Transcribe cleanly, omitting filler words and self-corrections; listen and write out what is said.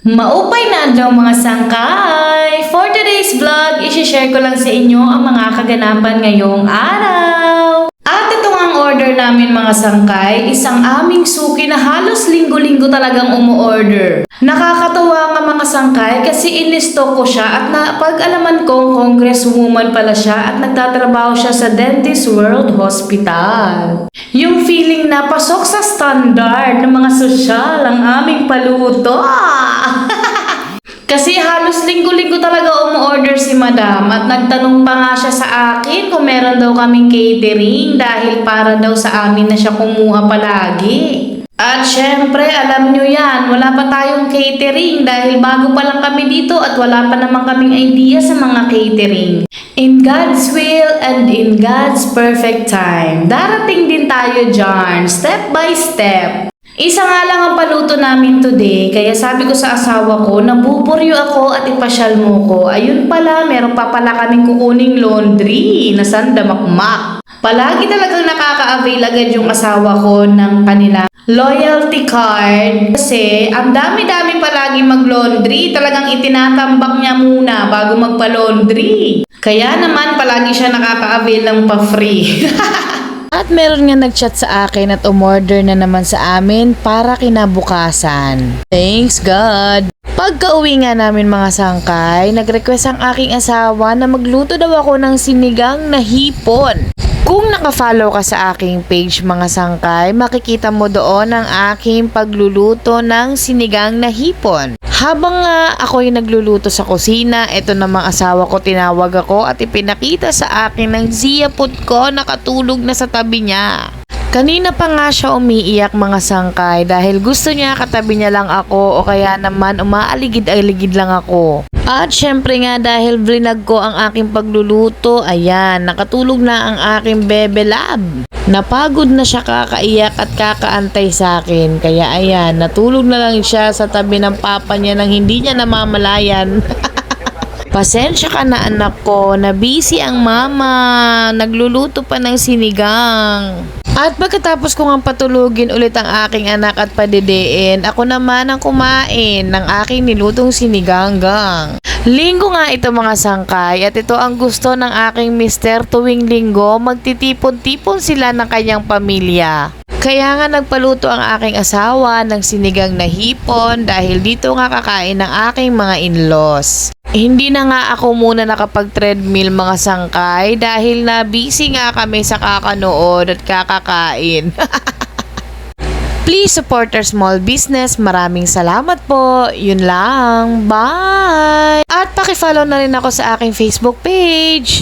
Maupay na daw mga sangkay! For today's vlog, isi-share ko lang sa inyo ang mga kaganapan ngayong araw. At ito ang order namin mga sangkay, isang aming suki na halos linggo-linggo talagang umu-order. Nakakatawa nga mga sangkay kasi in-stock ko siya at napag-alaman kong congresswoman pala siya at nagtatrabaho siya sa Dentist World Hospital. Yung feeling na pasok sa standard ng mga sosyal ang aming paluto. Kasi halos linggo-linggo talaga umu-order si madam at nagtanong pa nga siya sa akin kung meron daw kaming catering dahil para daw sa amin na siya kumuha palagi. At syempre, alam nyo yan, wala pa tayong catering dahil bago pa lang kami dito at wala pa naman kaming idea sa mga catering. In God's will and in God's perfect time, darating din tayo dyan, step by step. Isa nga lang ang paluto namin today, kaya sabi ko sa asawa ko, nabuburyo ako at ipasyal mo ko. Ayun pala, meron pa pala kaming kukuning laundry na sandamakmak. Palagi talagang nakaka-avail agad yung asawa ko ng kanila loyalty card. Kasi ang dami-dami palagi mag-laundry, talagang itinatambak niya muna bago magpa-laundry. Kaya naman palagi siya nakaka-avail ng pa-free. At meron nga nag-chat sa akin at umorder na naman sa amin para kinabukasan. Thanks God! Pagka-uwi nga namin mga sangkay, nag-request ang aking asawa na magluto daw ako ng sinigang na hipon. Kung nakafollow ka sa aking page mga sangkay, makikita mo doon ang aking pagluluto ng sinigang na hipon. Habang nga ako'y nagluluto sa kusina, eto namang asawa ko tinawag ako at ipinakita sa akin ng ziyapot ko nakatulog na sa tabi niya. Kanina pa nga siya umiiyak mga sangkay dahil gusto niya katabi niya lang ako o kaya naman umaaligid-aligid lang ako. At syempre nga dahil vlinag ko ang aking pagluluto, ayan, nakatulog na ang aking bebe lab. Napagod na siya kakaiyak at kakaantay sa akin. Kaya ayan, natulog na lang siya sa tabi ng papa niya nang hindi niya namamalayan. Pasensya ka na anak ko, na busy ang mama, nagluluto pa ng sinigang. At pagkatapos ko nga patulugin ulit ang aking anak at padidiin, ako naman ang kumain ng aking nilutong siniganggang. Linggo nga ito mga sangkay at ito ang gusto ng aking mister tuwing linggo, magtitipon-tipon sila ng kanyang pamilya. Kaya nga nagpaluto ang aking asawa ng sinigang na hipon dahil dito nga kakain ng aking mga in-laws. Hindi na nga ako muna nakapag-treadmill mga sangkay dahil na busy nga kami sa kakanood at kakakain. Please support our small business. Maraming salamat po. Yun lang. Bye! At pakifollow na rin ako sa aking Facebook page.